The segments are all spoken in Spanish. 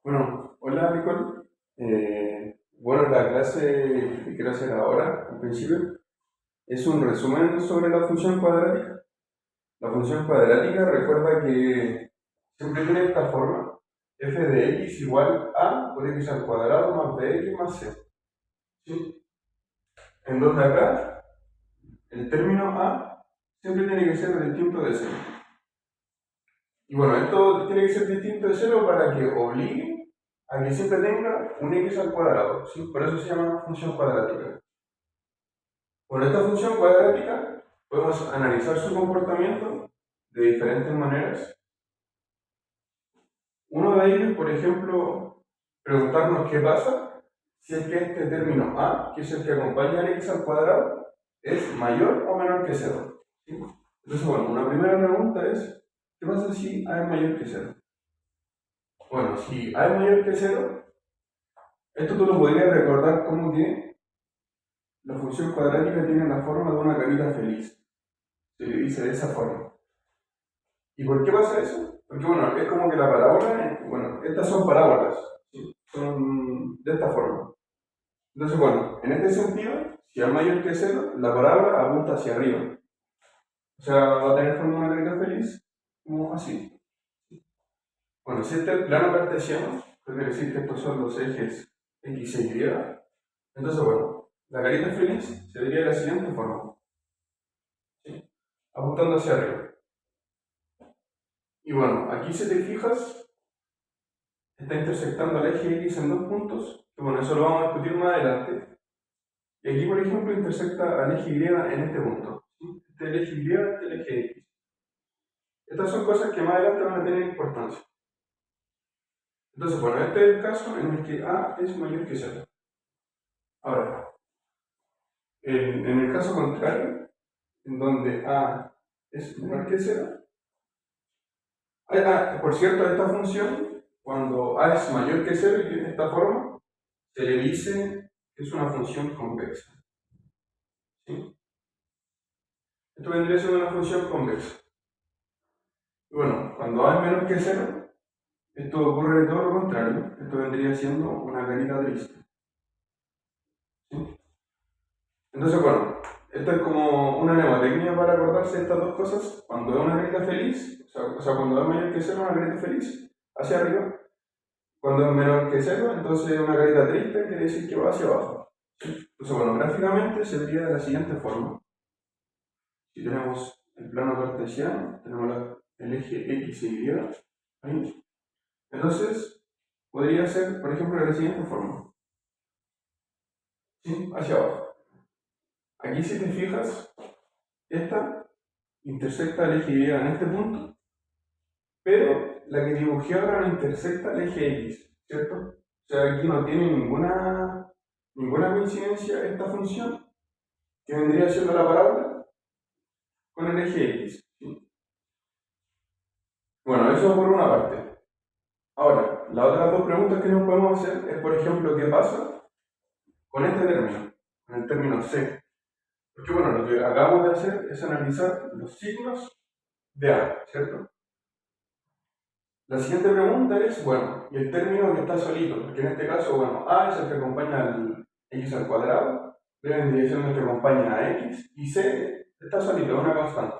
Bueno, hola Nicole. Bueno, la clase que quiero hacer ahora, al principio, es un resumen sobre la función cuadrática. La función cuadrática recuerda que siempre tiene esta forma: f de x igual a por x al cuadrado más bx más c. ¿Sí? En donde acá el término a siempre tiene que ser distinto de cero. Y bueno, esto tiene que ser distinto de cero para que obligue a que siempre tenga un x al cuadrado, ¿sí? Por eso se llama función cuadrática. Con esta función cuadrática podemos analizar su comportamiento de diferentes maneras. Uno de ellos, por ejemplo, preguntarnos qué pasa si es que este término a, que es el que acompaña al x al cuadrado, es mayor o menor que cero. ¿Sí? Entonces, bueno, una primera pregunta es, ¿qué pasa si a es mayor que cero? Bueno, si a es mayor que cero, esto tú lo podrías recordar como que la función cuadrática tiene la forma de una carita feliz. Se le dice de esa forma. ¿Y por qué pasa eso? Porque bueno, es como que la parábola, bueno, estas son parábolas, ¿sí? Son de esta forma. Entonces, bueno, en este sentido, si a es mayor que cero, la parábola apunta hacia arriba. O sea, va a tener forma de una carita feliz, como así. Bueno, si este es el plano cartesiano, quiere decir que estos son los ejes x e y. Entonces, bueno, la carita feliz se vería de la siguiente forma, ¿sí? Apuntando hacia arriba. Y bueno, aquí si te fijas, está intersectando el eje X en dos puntos, que bueno, eso lo vamos a discutir más adelante. Y aquí, por ejemplo, intersecta al eje Y en este punto, ¿sí? Este es el eje Y, este es el eje X. Estas son cosas que más adelante van a tener importancia. Entonces, bueno, este es el caso en el que A es mayor que cero. Ahora, en el caso contrario, en donde A es menor que cero, por cierto, esta función, cuando A es mayor que cero y tiene esta forma, se le dice que es una función convexa. ¿Sí? Esto vendría siendo una función convexa. Y bueno, cuando A es menor que cero, esto ocurre de todo lo contrario. Esto vendría siendo una carita triste. ¿Sí? Entonces, bueno, esto es como una mnemotecnia para acordarse de estas dos cosas. Cuando es una carita feliz, o sea, cuando A es mayor que cero, una carita feliz, hacia arriba. Cuando es menor que cero, entonces una carita triste quiere decir que va hacia abajo. ¿Sí? Entonces, bueno, gráficamente se vería de la siguiente forma. Si tenemos el plano cartesiano, tenemos el eje X e Y, ahí. Entonces, podría ser, por ejemplo, de la siguiente forma, ¿sí? Hacia abajo. Aquí, si te fijas, esta intersecta el eje Y en este punto, pero la que dibujé ahora no intersecta el eje X, ¿cierto? O sea, aquí no tiene ninguna coincidencia esta función, que vendría siendo la parábola, con el eje X. ¿Sí? Bueno, eso por una parte. Ahora, las otras dos preguntas que nos podemos hacer es, por ejemplo, ¿qué pasa con este término, con el término C? Porque bueno, lo que acabamos de hacer es analizar los signos de A, ¿cierto? La siguiente pregunta es, bueno, y el término que está solito, porque en este caso, bueno, A es el que acompaña al x al cuadrado, B vendría siendo el que acompaña a x, y C está solito, es una constante.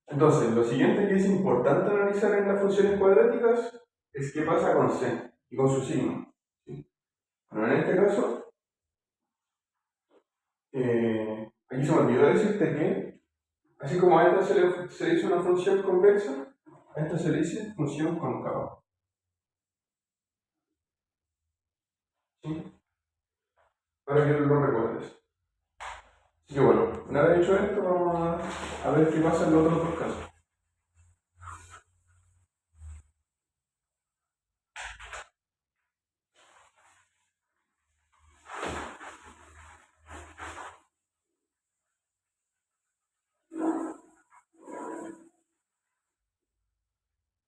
Entonces, lo siguiente que es importante analizar en las funciones cuadráticas es qué pasa con C y con su signo. ¿Sí? Bueno, en este caso, aquí se me olvidó decirte que, así como a esta se le dice una función convexa, a esta se le dice función cóncava. ¿Sí? Para que lo recuerdes. Así que bueno, una vez hecho esto, vamos a ver qué pasa en los otros dos casos.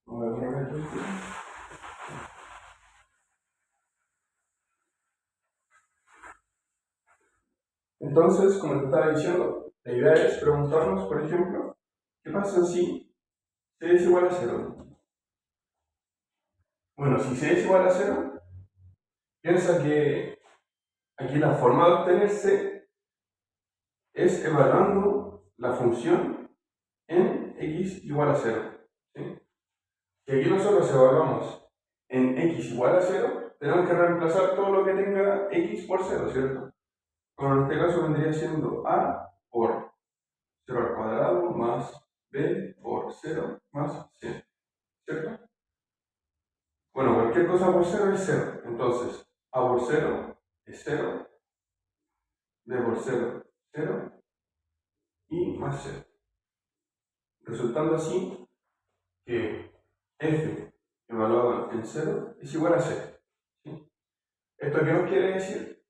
Vamos a ver una vez esto. Entonces, como te estaba diciendo, la idea es preguntarnos, por ejemplo, ¿qué pasa si C es igual a 0? Bueno, si c es igual a 0, piensa que aquí la forma de obtener c es evaluando la función en x igual a 0. ¿Sí? Si aquí nosotros evaluamos en x igual a 0, tenemos que reemplazar todo lo que tenga x por 0, ¿cierto? Bueno, en este caso vendría siendo a por 0 al cuadrado más b por 0 más c, ¿cierto? Bueno, cualquier cosa por 0 es 0, entonces a por 0 es 0, b por 0, 0 y más 0. Resultando así que f evaluado en 0 es igual a 0. ¿Sí? ¿Esto qué nos quiere decir?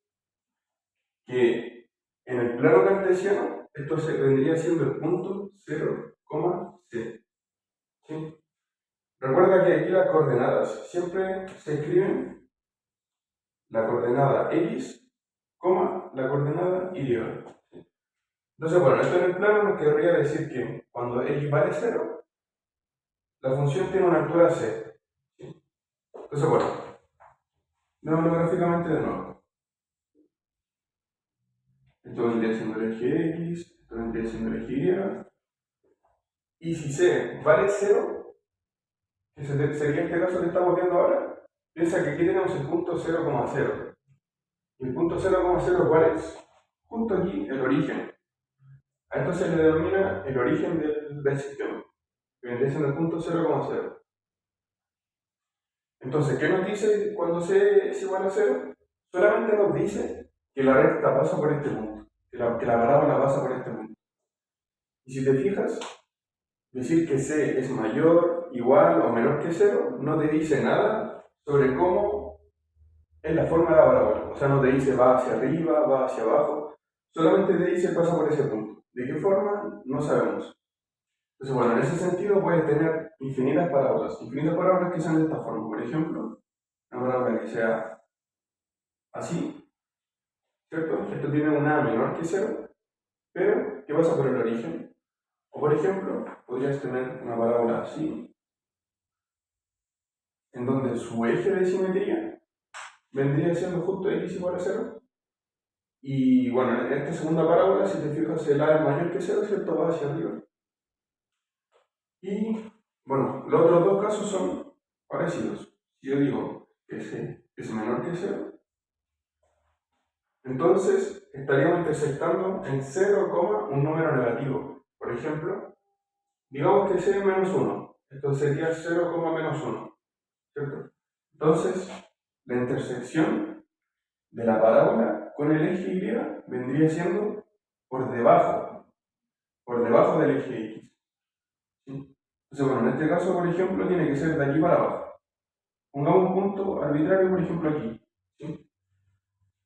Que en el plano cartesiano esto se vendría siendo el punto 0, c. ¿Sí? Recuerda que aquí las coordenadas siempre se escriben la coordenada x, la coordenada y. Entonces, bueno, esto en el plano nos querría decir que cuando x vale 0, la función tiene una altura c. ¿Sí? Entonces, bueno, veámoslo gráficamente de nuevo. Esto vendría siendo el eje x, esto vendría siendo el eje y. Y si c vale 0, que sería este caso que estamos viendo ahora, piensa que aquí tenemos el punto 0,0. ¿Y el punto 0,0 cuál es? Justo aquí, el origen. A esto se le denomina el origen del sistema, que vendría siendo el punto 0,0. Entonces, ¿qué nos dice cuando c es igual a 0? Solamente nos dice que la recta pasa por este punto, que la parábola pasa por este punto. Y si te fijas, decir que c es mayor, igual o menor que 0 no te dice nada sobre cómo es la forma de la parábola. O sea, no te dice va hacia arriba, va hacia abajo, solamente te dice pasa por ese punto. ¿De qué forma? No sabemos. Entonces, bueno, en ese sentido puedes tener infinitas parábolas que sean de esta forma. Por ejemplo, una parábola que sea así, ¿cierto? Esto tiene un a menor que 0, pero ¿qué pasa por el origen? O por ejemplo, podrías tener una parábola así, en donde su eje de simetría vendría siendo justo x igual a 0. Y bueno, en esta segunda parábola, si te fijas, el a es mayor que 0, ¿cierto? Va hacia arriba. Y bueno, los otros dos casos son parecidos. Si yo digo que c es menor que 0, entonces estaríamos intersectando en 0, un número negativo. Por ejemplo, digamos que c es menos 1. Esto sería 0, menos 1. ¿Cierto? Entonces, la intersección de la parábola con el eje y vendría siendo por debajo del eje x. ¿Sí? Entonces, bueno, en este caso, por ejemplo, tiene que ser de aquí para abajo. Pongamos un punto arbitrario, por ejemplo, aquí. ¿Sí?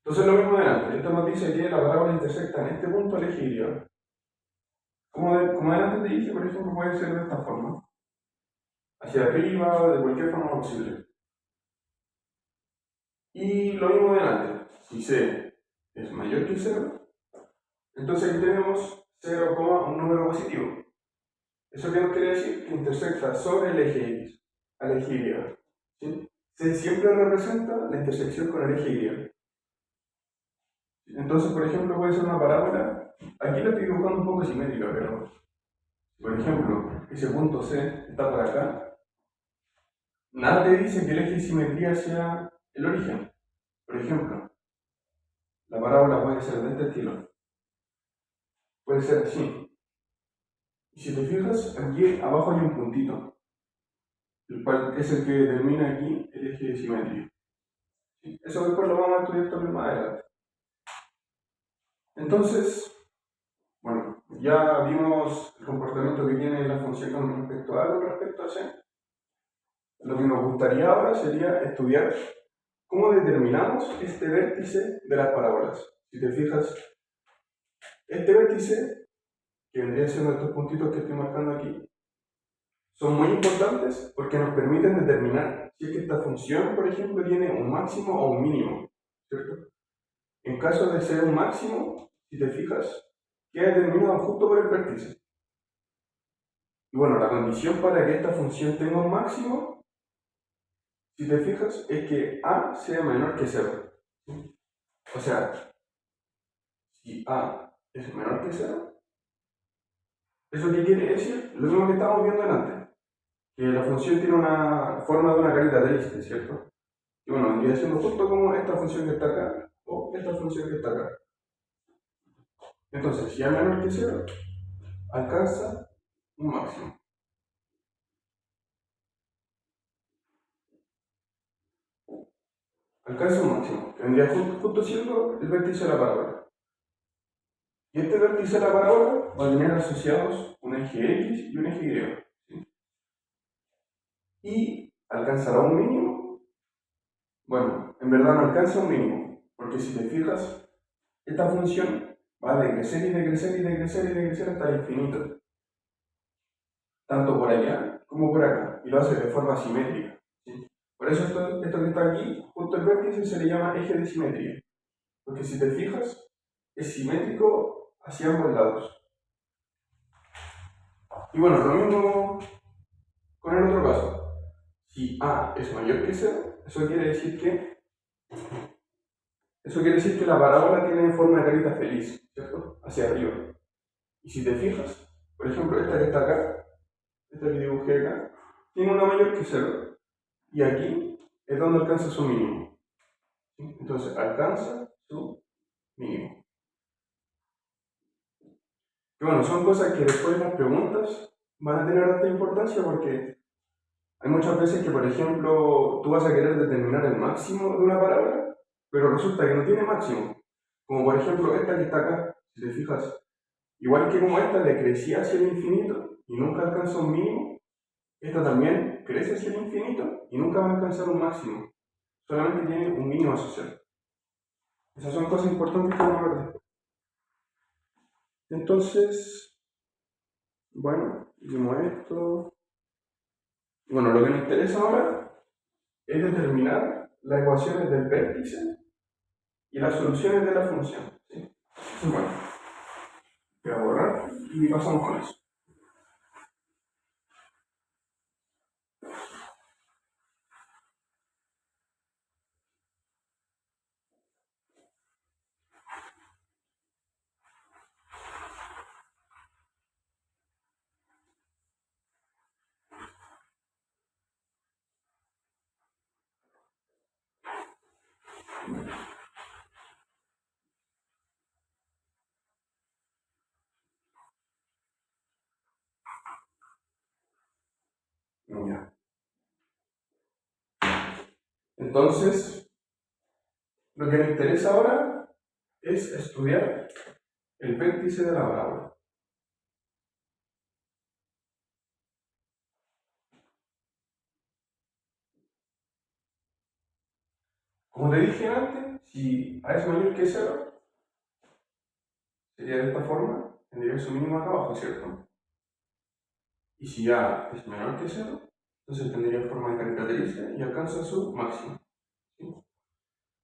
Entonces, lo mismo delante. Esto nos dice que la parábola intersecta en este punto el eje y. Como delante te dije, por ejemplo, puede ser de esta forma. Hacia arriba, de cualquier forma posible. Y lo mismo delante. Si c es mayor que 0, entonces aquí tenemos 0, un número positivo. ¿Eso qué nos quiere decir? Que intersecta sobre el eje x, al eje y. ¿Sí? C siempre representa la intersección con el eje y. Entonces, por ejemplo, puede ser una parábola. Aquí la estoy dibujando un poco simétrica, pero por ejemplo, ese punto C está por acá. Nada te dice que el eje de simetría sea el origen. Por ejemplo, la parábola puede ser de este estilo. Puede ser así. Y si te fijas, aquí abajo hay un puntito, el cual es el que determina aquí el eje de simetría. ¿Sí? Eso después lo vamos a estudiar también más adelante. Entonces, bueno, ya vimos el comportamiento que tiene la función con respecto a A, con respecto a C. Lo que nos gustaría ahora sería estudiar cómo determinamos este vértice de las parábolas. Si te fijas, este vértice, que vendría siendo estos puntitos que estoy marcando aquí, son muy importantes porque nos permiten determinar si es que esta función, por ejemplo, tiene un máximo o un mínimo, ¿cierto? En caso de ser un máximo, si te fijas, queda determinado justo por el vértice. Y bueno, la condición para que esta función tenga un máximo si te fijas, es que A sea menor que 0. O sea, si A es menor que 0, ¿eso qué quiere decir? Lo mismo que estábamos viendo antes, que la función tiene una forma de una carita triste, ¿cierto? Y bueno, vendría siendo justo como esta función que está acá, o esta función que está acá. Entonces, si A es menor que 0, alcanza un máximo. Alcanza un máximo, que vendría justo siendo el vértice de la parábola. Y este vértice de la parábola va a tener asociados un eje X y un eje Y. ¿Sí? Y alcanzará un mínimo. Bueno, en verdad no alcanza un mínimo, porque si te fijas, esta función va a decrecer y decrecer y decrecer y decrecer hasta el infinito. Tanto por allá como por acá. Y lo hace de forma simétrica. ¿Sí? Por eso esto que está aquí, justo el vértice, se le llama eje de simetría. Porque si te fijas, es simétrico hacia ambos lados. Y bueno, lo mismo con el otro caso. Si A es mayor que 0, eso quiere decir que la parábola tiene forma de carita feliz, ¿cierto? Hacia arriba. Y si te fijas, por ejemplo, esta que está acá, esta que dibujé acá, tiene una mayor que 0. Y aquí es donde alcanza su mínimo. ¿Sí? Entonces, alcanza su mínimo. Y bueno, son cosas que después las preguntas van a tener alta importancia porque hay muchas veces que, por ejemplo, tú vas a querer determinar el máximo de una parábola, pero resulta que no tiene máximo. Como por ejemplo esta que está acá, si te fijas, igual que como esta decrecía hacia el infinito y nunca alcanza un mínimo, esta también crece hacia el infinito y nunca va a alcanzar un máximo. Solamente tiene un mínimo asociado. Esas son cosas importantes que vamos a ver después. Entonces, bueno, hicimos esto. Bueno, lo que nos interesa ahora es determinar las ecuaciones del vértice y las soluciones de la función. ¿Sí? Entonces, bueno, voy a borrar y pasamos con eso. Ya. Entonces, lo que me interesa ahora es estudiar el vértice de la parábola. Como te dije antes, si A es mayor que 0, sería de esta forma, tendría su mínimo acá abajo, ¿cierto? Y si A es menor que 0, entonces tendría forma de carita triste y alcanza su máximo. ¿Sí?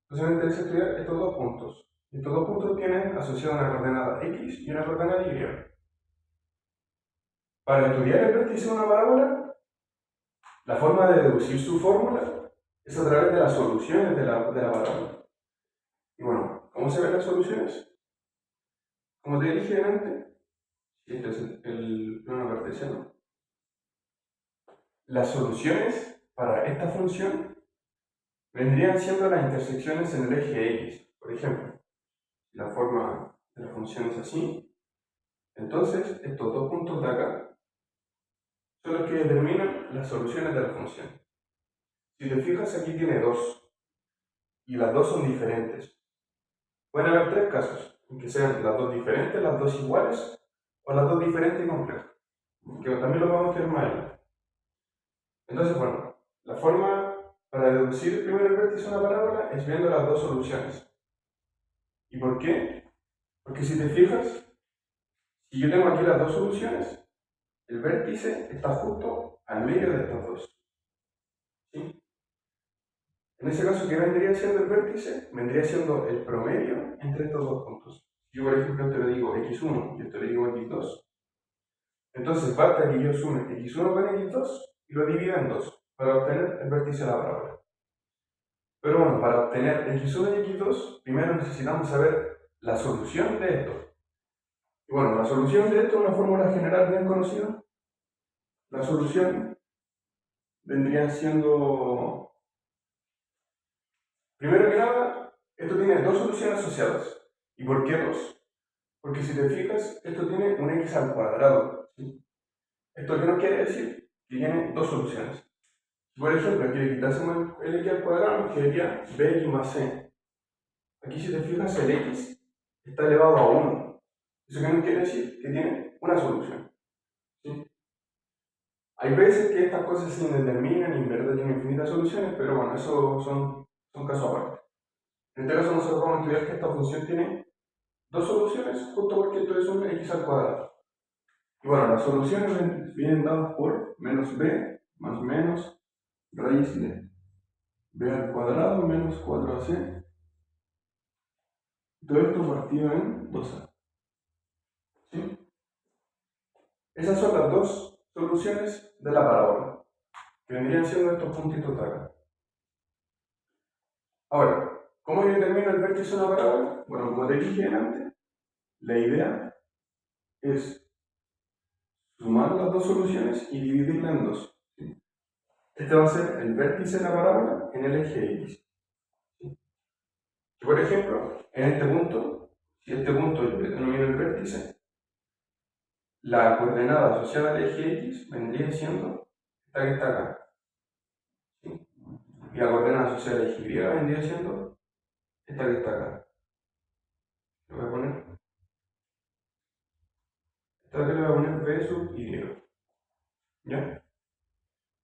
Entonces me interesa estudiar estos dos puntos. Estos dos puntos tienen asociada una coordenada X y una coordenada Y. Para estudiar el vértice de una parábola, la forma de deducir su fórmula es a través de las soluciones de la parábola. Y bueno, ¿cómo se ven las soluciones? Como te dije antes, este es el plano cartesiano. Las soluciones para esta función vendrían siendo las intersecciones en el eje X. Por ejemplo, si la forma de la función es así, entonces estos dos puntos de acá son los que determinan las soluciones de la función. Si te fijas, aquí tiene dos, y las dos son diferentes. Pueden haber tres casos, en que sean las dos diferentes, las dos iguales, o las dos diferentes y complejas, que también lo vamos a tener más adelante. Entonces, bueno, la forma para deducir primero el vértice de una parábola es viendo las dos soluciones. ¿Y por qué? Porque si te fijas, si yo tengo aquí las dos soluciones, el vértice está justo al medio de estas dos. ¿Sí? En ese caso, ¿qué vendría siendo el vértice? Vendría siendo el promedio entre estos dos puntos. Si yo, por ejemplo, te lo digo x1 y yo te lo digo x2, entonces basta que yo sume x1 con x2 y lo divida en 2 para obtener el vértice de la parábola. Pero bueno, para obtener x1 y x2, primero necesitamos saber la solución de esto. Y bueno, la solución de esto es una fórmula general bien conocida. La solución vendría siendo, primero que nada, esto tiene dos soluciones asociadas. ¿Y por qué dos? Porque si te fijas, esto tiene un x al cuadrado. ¿Sí? ¿Esto qué nos quiere decir? Que tiene dos soluciones. Por ejemplo, aquí le quitásemos el x al cuadrado, nos quedaría bx más c. Aquí si te fijas, el x está elevado a 1. ¿Eso qué nos quiere decir? Que tiene una solución. ¿Sí? Hay veces que estas cosas se indeterminan y en verdad tienen infinitas soluciones, pero bueno, eso son casos aparte. En este caso nosotros vamos a estudiar que esta función tiene dos soluciones, justo porque esto es un x al cuadrado. Y bueno, las soluciones vienen dadas por menos b más menos raíz de b al cuadrado menos 4ac. Todo esto partido en 2a. ¿Sí? Esas son las dos soluciones de la parábola, que vendrían siendo estos puntitos de acá. Ahora, ¿cómo yo determino el vértice de una parábola? Bueno, como te dije antes, la idea es sumar las dos soluciones y dividirla en dos. ¿Sí? Este va a ser el vértice de la parábola en el eje X. ¿Sí? Que por ejemplo, en este punto, si este punto yo denomino el vértice, la coordenada asociada al eje X vendría siendo esta que está acá. ¿Sí? Y la coordenada asociada al eje Y vendría siendo esta que está acá. Le voy a poner, esta que le voy a poner B sub Y. ¿Ya?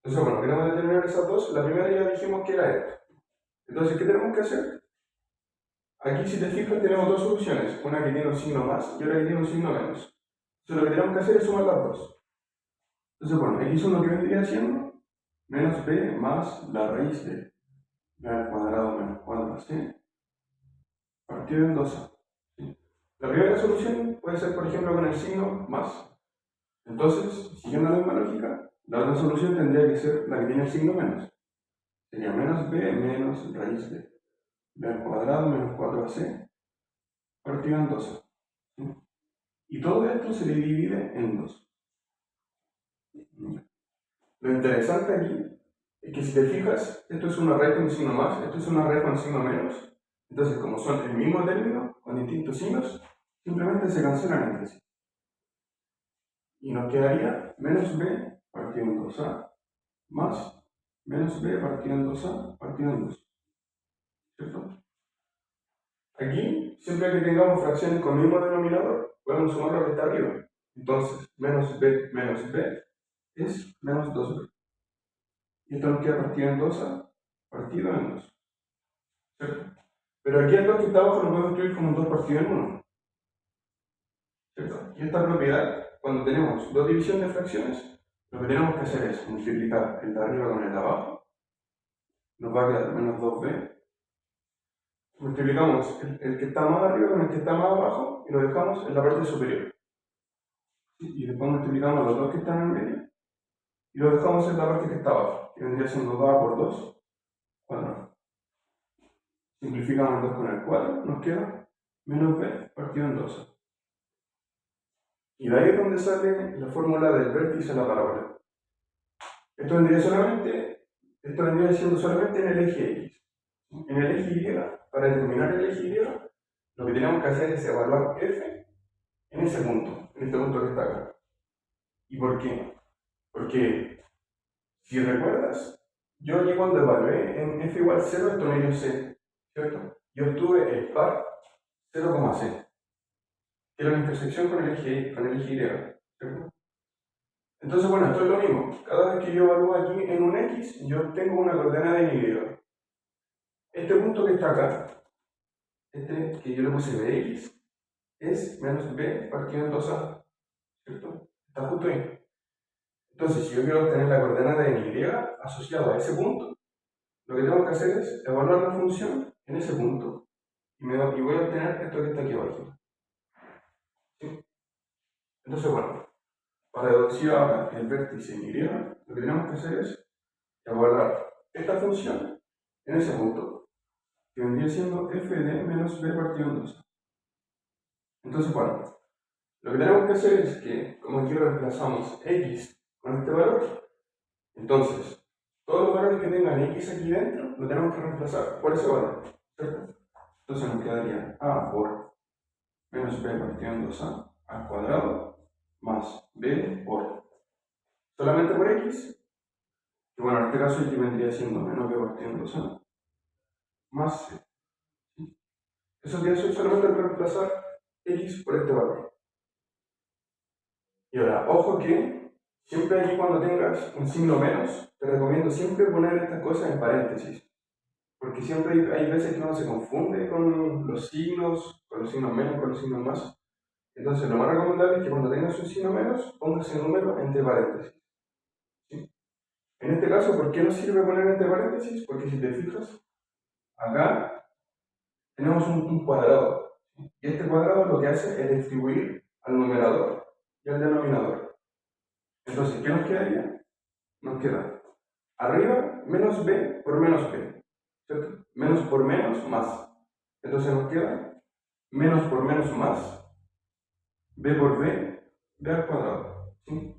Entonces, bueno, queremos determinar esas dos. La primera ya dijimos que era esta. Entonces, ¿qué tenemos que hacer? Aquí, si te fijas, tenemos dos soluciones. Una que tiene un signo más y otra que tiene un signo menos. Entonces, lo que tenemos que hacer es sumar las dos. Entonces, bueno, x1 que vendría siendo menos b más la raíz de b al cuadrado menos 4c partido en 2a. ¿Sí? La primera solución puede ser, por ejemplo, con el signo más. Entonces, siguiendo la misma lógica, la otra solución tendría que ser la que tiene el signo menos. Sería menos b menos raíz de b al cuadrado menos 4ac partido en 2a. ¿Sí? Y todo esto se le divide en 2. Lo interesante aquí es que si te fijas, esto es una raíz con un signo más, esto es una raíz con un signo menos. Entonces, como son el mismo término, con distintos signos, simplemente se cancelan entre sí. Y nos quedaría menos b partido en 2a más menos b partido en 2a partido en 2. ¿Cierto? Aquí, siempre que tengamos fracciones con el mismo denominador, podemos sumar lo que está arriba. Entonces, menos b es menos 2b. Y esto nos queda partido en 2a partido en 2. ¿Cierto? Pero aquí el 2 que está abajo lo podemos escribir como un 2 partido en 1. ¿Cierto? Y esta propiedad, cuando tenemos dos divisiones de fracciones, lo que tenemos que hacer es multiplicar el de arriba con el de abajo. Nos va a quedar menos 2b. Multiplicamos el que está más arriba con el que está más abajo y lo dejamos en la parte superior. Y después multiplicamos los dos que están en medio y lo dejamos en la parte que está abajo, que vendría siendo 2a por 2 cuadrado. Simplificamos el 2 con el 4, nos queda menos b partido en 2. Y de ahí es donde sale la fórmula del vértice de la parábola. Esto vendría siendo solamente en el eje X. En el eje Y, para determinar el eje Y, lo que tenemos que hacer es evaluar f en ese punto, en este punto que está acá. ¿Y por qué? Porque, si recuerdas, yo aquí cuando evalué en f igual 0, esto me dio c, ¿cierto? Yo obtuve el par 0,c, que era la intersección con el eje Y, ¿cierto? Entonces, bueno, esto es lo mismo. Cada vez que yo evalúo aquí en un x, yo tengo una coordenada en y. Este punto que está acá, este que yo le puse bx, es menos b partido en 2a, ¿cierto? Está justo ahí. Entonces, si yo quiero obtener la coordenada en y asociada a ese punto, lo que tengo que hacer es evaluar la función en ese punto y voy a obtener esto que está aquí abajo. ¿Sí? Entonces, bueno, para deducir ahora el vértice en y, lo que tenemos que hacer es evaluar esta función en ese punto. que vendría siendo f de menos b partido en 2. Entonces, bueno, lo que tenemos que hacer es que, como aquí reemplazamos x con este valor, entonces, todos los valores que tengan x aquí dentro, lo tenemos que reemplazar por ese valor, ¿cierto? Entonces nos quedaría a por menos b partido en 2a al cuadrado más b por solamente por x, y bueno, en este caso aquí vendría siendo menos b partido en 2a más c. Eso que hace es solamente reemplazar x por este valor. Y ahora, ojo que siempre aquí cuando tengas un signo menos, te recomiendo siempre poner estas cosas en paréntesis. Porque siempre hay veces que uno se confunde con los signos menos, con los signos más. Entonces, lo más recomendable es que cuando tengas un signo menos, pongas el número entre paréntesis. ¿Sí? En este caso, ¿por qué nos sirve poner entre paréntesis? Porque si te fijas, acá tenemos un cuadrado. ¿Sí? Y este cuadrado lo que hace es distribuir al numerador y al denominador. Entonces, ¿qué nos quedaría? Nos queda arriba menos b por menos b. ¿Cierto? Menos por menos más. Entonces nos queda menos por menos más b por b, b al cuadrado. ¿Sí?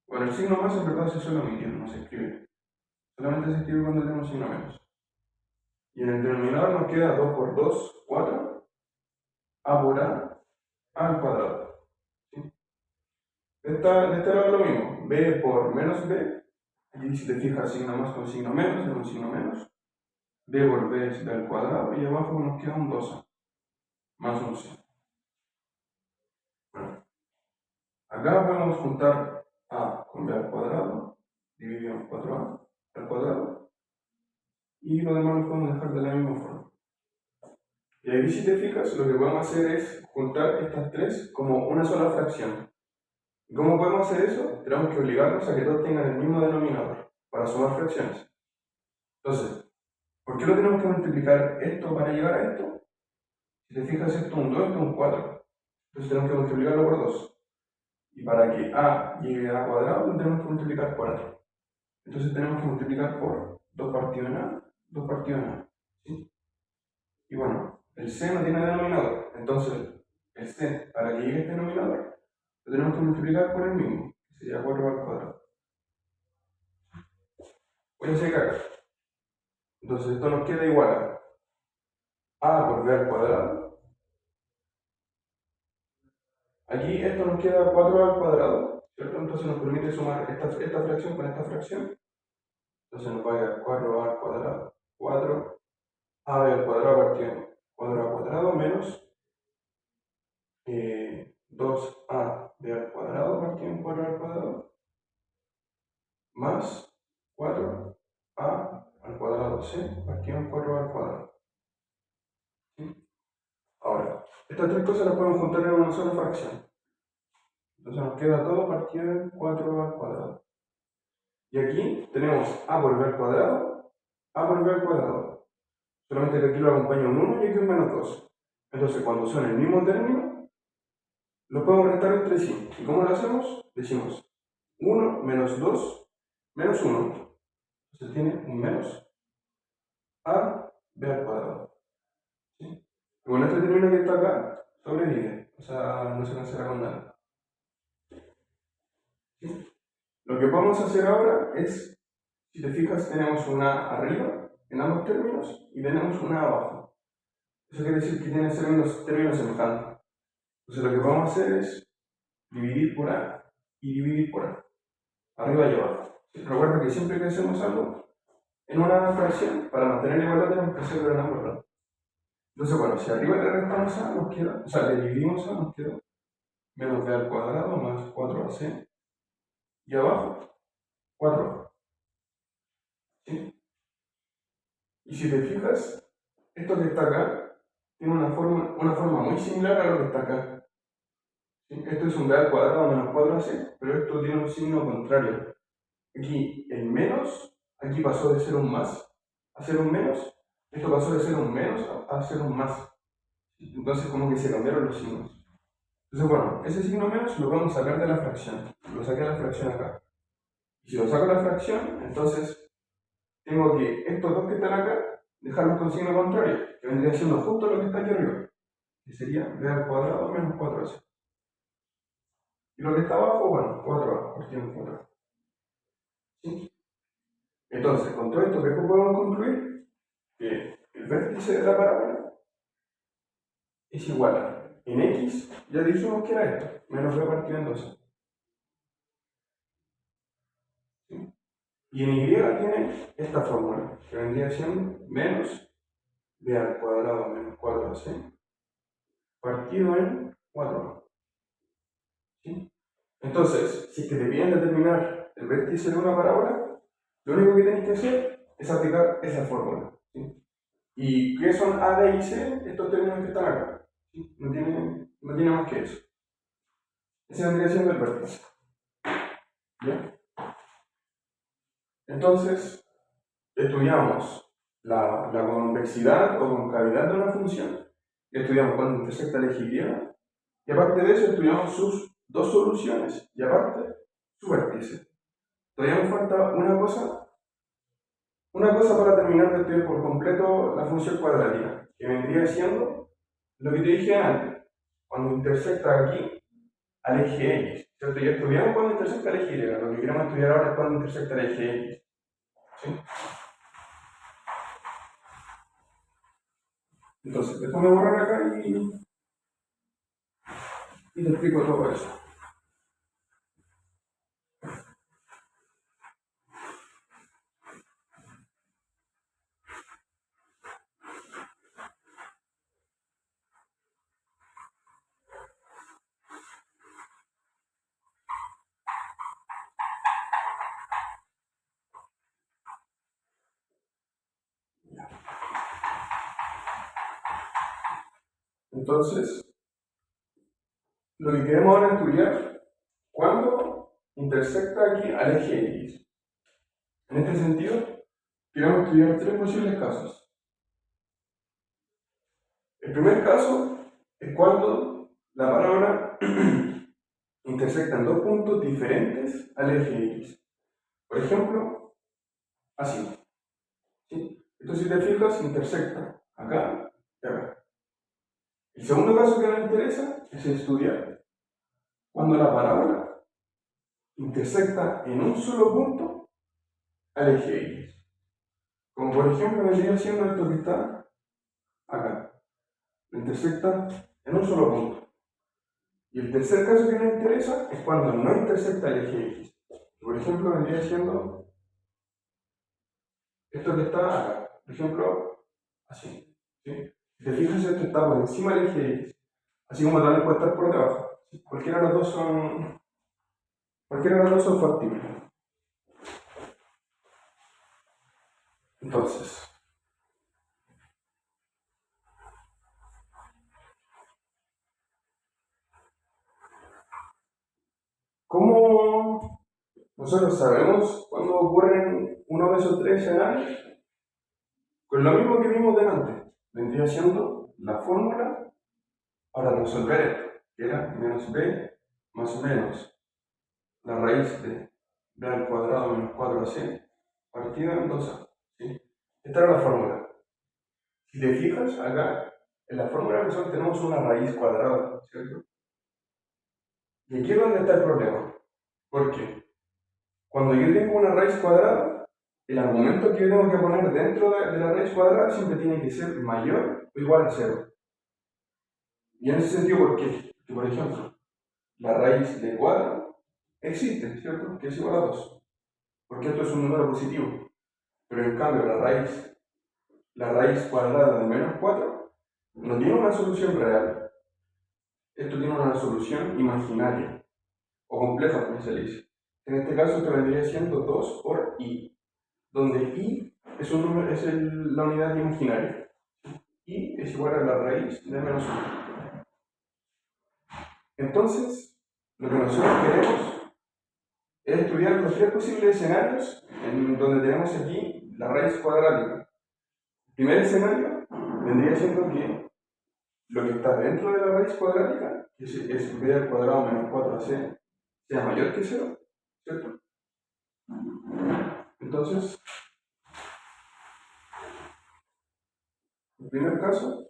Bueno, el signo más en verdad se suele omitir, no se escribe. Solamente se escribe cuando tenemos signo menos. Y en el denominador nos queda 2 por 2, 4, a por a al cuadrado. ¿Sí? De este lado lo mismo, b por menos b. Aquí si te fijas signo más con signo menos, es un signo menos. b por b es b al cuadrado y abajo nos queda un 2a más un c. Bueno, acá podemos juntar a con b al cuadrado, dividimos 4a al cuadrado y lo demás lo podemos dejar de la misma forma. Y aquí si te fijas, lo que podemos hacer es juntar estas tres como una sola fracción. ¿Y cómo podemos hacer eso? Tenemos que obligarnos a que todos tengan el mismo denominador para sumar fracciones. Entonces, ¿por qué no tenemos que multiplicar esto para llegar a esto? Si te fijas, esto es un 2, esto es un 4. Entonces tenemos que multiplicarlo por 2. Y para que a llegue a cuadrado, lo tenemos que multiplicar por a. Entonces tenemos que multiplicar por 2 partido en a, 2 partido en a. ¿Sí? Y bueno, el c no tiene denominador. Entonces, el c, para que llegue a este denominador, lo tenemos que multiplicar por el mismo, que sería 4 al cuadrado. Voy a sacar. Entonces esto nos queda igual a por b al cuadrado. Aquí esto nos queda 4 al cuadrado, ¿cierto? Entonces nos permite sumar esta fracción con esta fracción. Entonces nos va a quedar 4a al cuadrado, 4 a b al cuadrado partido 4 al cuadrado menos 2a b al cuadrado partido en 4 al cuadrado más 4a al cuadrado c partido en 4 al cuadrado. ¿Sí? Ahora, estas tres cosas las podemos juntar en una sola fracción. Entonces nos queda todo partido en 4 al cuadrado. Y aquí tenemos a por b al cuadrado, a por b al cuadrado. Solamente que aquí lo acompaña un 1 y aquí un menos 2. Entonces cuando son el mismo término, lo podemos restar entre sí. ¿Y cómo lo hacemos? Decimos 1 menos 2 menos 1. Entonces tiene un menos a b al cuadrado. ¿Sí? Y bueno, este término que está acá sobrevive. O sea, no se cancela con nada. ¿Sí? Lo que podemos hacer ahora es, si te fijas, tenemos una arriba en ambos términos y tenemos una abajo. Eso quiere decir que tienen términos semejantes. Entonces lo que vamos a hacer es dividir por a y dividir por a, arriba y abajo. Recuerda que siempre que hacemos algo en una fracción, para mantener la igualdad tenemos que hacerlo en ambos lados. Entonces, bueno, si arriba le restamos a, nos queda, o sea, le dividimos a, nos queda menos b al cuadrado más 4ac y abajo 4a. ¿Sí? Y si te fijas, esto que está acá tiene una forma muy similar a lo que está acá. ¿Sí? Esto es un b al cuadrado menos 4ac, pero esto tiene un signo contrario. Aquí el menos, aquí pasó de ser un más a ser un menos. Esto pasó de ser un menos a ser un más. Entonces como que se cambiaron los signos. Entonces bueno, ese signo menos lo vamos a sacar de la fracción. Lo saqué de la fracción acá. Y si lo saco de la fracción, entonces tengo que estos dos que están acá dejarlos con signo contrario, que vendría siendo justo lo que está aquí arriba, que sería b al cuadrado menos 4ac. Y lo que está abajo, bueno, 4a, partido en 4a. ¿Sí? Entonces, con todo esto, ¿qué podemos concluir? Que el vértice de la parábola es igual a, en x, ya dijimos que era esto, menos b partido en 2. ¿Sí? Y en y tiene esta fórmula, que vendría siendo menos b al cuadrado menos 4ac partido en 4a. ¿Sí? Entonces, si es que te piden determinar el vértice de una parábola, lo único que tienes que hacer es aplicar esa fórmula. ¿Sí? ¿Y qué son a, b y c? Estos términos que están acá. ¿Sí? No tiene más que eso. Ese vendría siendo el vértice. ¿Bien? Entonces, estudiamos la convexidad o concavidad de una función, estudiamos cuándo intersecta el eje Y, y aparte de eso estudiamos sus dos soluciones, y aparte su vértice. Todavía nos falta una cosa para terminar de estudiar por completo la función cuadrática, que vendría siendo lo que te dije antes, cuando intersecta aquí al eje X. ¿Cierto? Ya estudiamos cuando intersecta el eje Y, lo que queremos estudiar ahora es cuando intersecta el eje X. ¿Sí? Entonces, déjame borrar acá y te explico todo eso. Entonces, lo que queremos ahora estudiar, cuando intersecta aquí al eje X. En este sentido, queremos estudiar tres posibles casos. El primer caso es cuando la parábola intersectan dos puntos diferentes al eje X. Por ejemplo, así. ¿Sí? Entonces, si te fijas, intersecta acá y acá. El segundo caso que nos interesa es estudiar cuando la parábola intersecta en un solo punto al eje X. Como por ejemplo vendría siendo esto que está acá. Intersecta en un solo punto. Y el tercer caso que nos interesa es cuando no intersecta el eje X. Por ejemplo, vendría siendo esto que está acá. Por ejemplo, así. ¿Sí? Si te fijas, esto está por encima del eje X. Así como también puede estar por debajo. ¿Sí? Cualquiera de los dos son factibles. Entonces, ¿cómo nosotros sabemos cuando ocurren uno de esos tres escenarios? Con lo mismo que vimos delante, vendría siendo la fórmula para resolver esto, que era menos b más o menos la raíz de b al cuadrado menos 4ac partido en 2a. ¿Sí? Esta era la fórmula. Si te fijas, acá en la fórmula nosotros tenemos una raíz cuadrada, ¿cierto? Y aquí es donde está el problema. ¿Por qué? Cuando yo tengo una raíz cuadrada, el argumento que yo tengo que poner dentro de la raíz cuadrada siempre tiene que ser mayor o igual a 0. Y en ese sentido, ¿por qué? Porque, por ejemplo, la raíz de 4 existe, ¿cierto? Que es igual a 2. Porque esto es un número positivo. Pero en cambio, la raíz cuadrada de menos 4 no tiene una solución real. Esto tiene una solución imaginaria, o compleja, como se le dice. En este caso, te vendría siendo 2 por i, donde i es la unidad imaginaria. I es igual a la raíz de menos 1. Entonces, lo que nosotros queremos es estudiar los tres posibles escenarios en donde tenemos aquí la raíz cuadrática. El primer escenario vendría siendo que lo que está dentro de la raíz cuadrática, que es b al cuadrado menos 4ac, sea mayor que 0, ¿cierto? Entonces, El primer caso.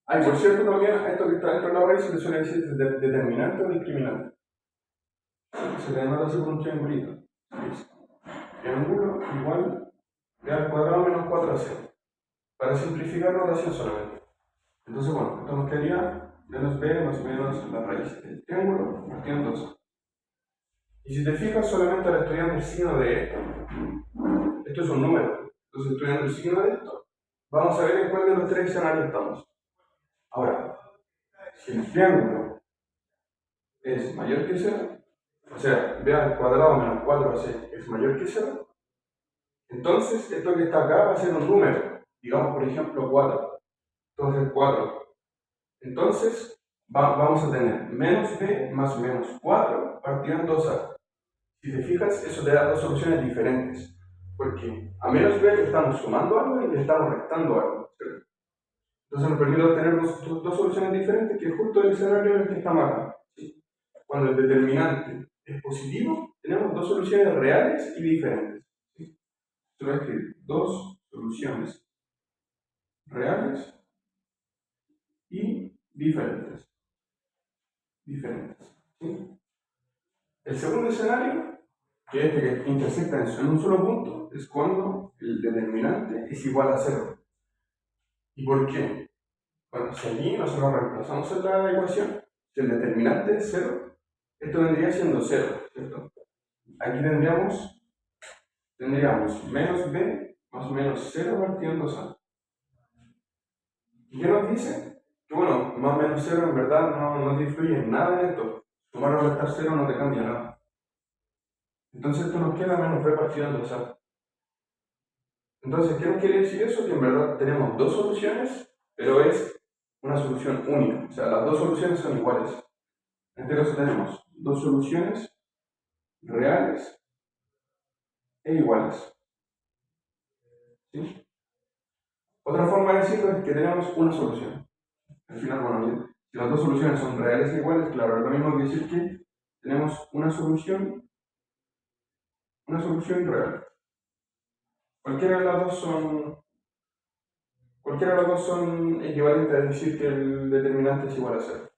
Ah, y por cierto, también a esto que está dentro de la raíz se le suele decir determinante o discriminante. Se le denota así por un triangulito. Triángulo igual b al cuadrado menos 4ac. Para simplificar notación solamente. Entonces, bueno, esto nos quedaría menos b más o menos la raíz del triángulo partido en 2. Y si te fijas, solamente al estudiando el signo de esto es un número. Entonces, estudiando el signo de esto, vamos a ver en cuál de los tres escenarios estamos. Ahora, si el triángulo es mayor que 0, o sea, b al cuadrado menos 4ac es mayor que 0, entonces esto que está acá va a ser un número. Digamos, por ejemplo, 4. Entonces, 4. Entonces, vamos a tener menos b más menos 4 partido en 2a. Si te fijas, eso te da dos soluciones diferentes. Porque a menos b le estamos sumando algo y le estamos restando algo, ¿cierto? Entonces nos permite obtener dos soluciones diferentes, que es justo el escenario en el que estamos acá, ¿sí? Cuando el determinante es positivo, tenemos dos soluciones reales y diferentes, ¿sí? Se va a escribir dos soluciones reales y diferentes. ¿Sí? El segundo escenario, que es este que intersecta en un solo punto, es cuando el determinante es igual a 0. ¿Y por qué? Bueno, si aquí nosotros reemplazamos en la ecuación, si el determinante es 0, esto vendría siendo 0, ¿cierto? Aquí tendríamos menos b más o menos 0 partido en 2a. ¿Y qué nos dice? Que bueno, más o menos 0 en verdad no te influye en nada en esto. Sumar o restar 0 no te cambia nada. Entonces esto nos queda menos b partido en 2a. Entonces, ¿qué nos quiere decir eso? Que en verdad tenemos dos soluciones, pero es una solución única. O sea, las dos soluciones son iguales. En este caso tenemos dos soluciones reales e iguales. ¿Sí? Otra forma de decirlo es que tenemos una solución. Al final, bueno, si las dos soluciones son reales e iguales, claro, es lo mismo que decir que tenemos una solución real. Cualquiera de las dos son equivalentes a decir que el determinante es igual a 0.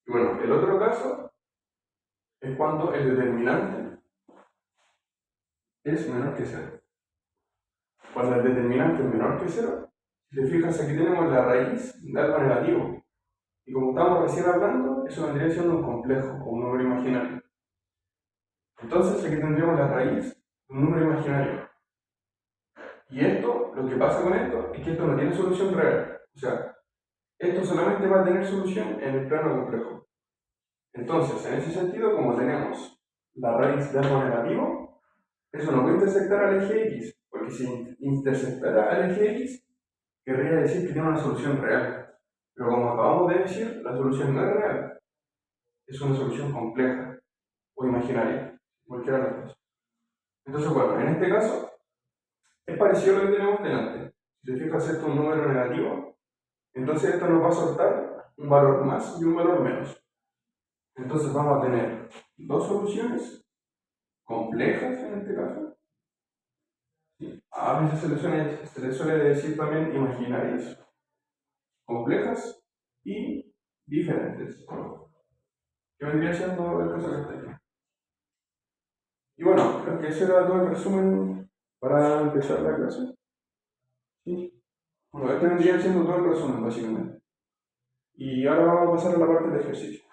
Y bueno, el otro caso es cuando el determinante es menor que 0. Cuando el determinante es menor que 0, si te fijas, aquí tenemos la raíz de algo negativo. Y como estamos recién hablando, eso vendría siendo un complejo o un número imaginario. Entonces aquí tendríamos la raíz de un número imaginario. Y esto, lo que pasa con esto, es que esto no tiene solución real. O sea, esto solamente va a tener solución en el plano complejo. Entonces, en ese sentido, como tenemos la raíz de algo negativo, eso no puede intersectar al eje X, porque si intersectara al eje X, querría decir que tiene una solución real. Pero como acabamos de decir, la solución no es real, es una solución compleja o imaginaria, cualquiera de las dos. Entonces, bueno, en este caso, es parecido a lo que tenemos delante. Si te fijas, esto es un número negativo, entonces esto nos va a soltar un valor más y un valor menos. Entonces vamos a tener dos soluciones complejas en este caso. A veces se le suele decir también imaginarias, complejas y diferentes. Que vendría siendo el caso que está aquí. Y bueno, creo que ese era todo el resumen para empezar la clase. ¿Sí? Bueno, este vendría siendo todo el resumen básicamente. Y ahora vamos a pasar a la parte de ejercicio.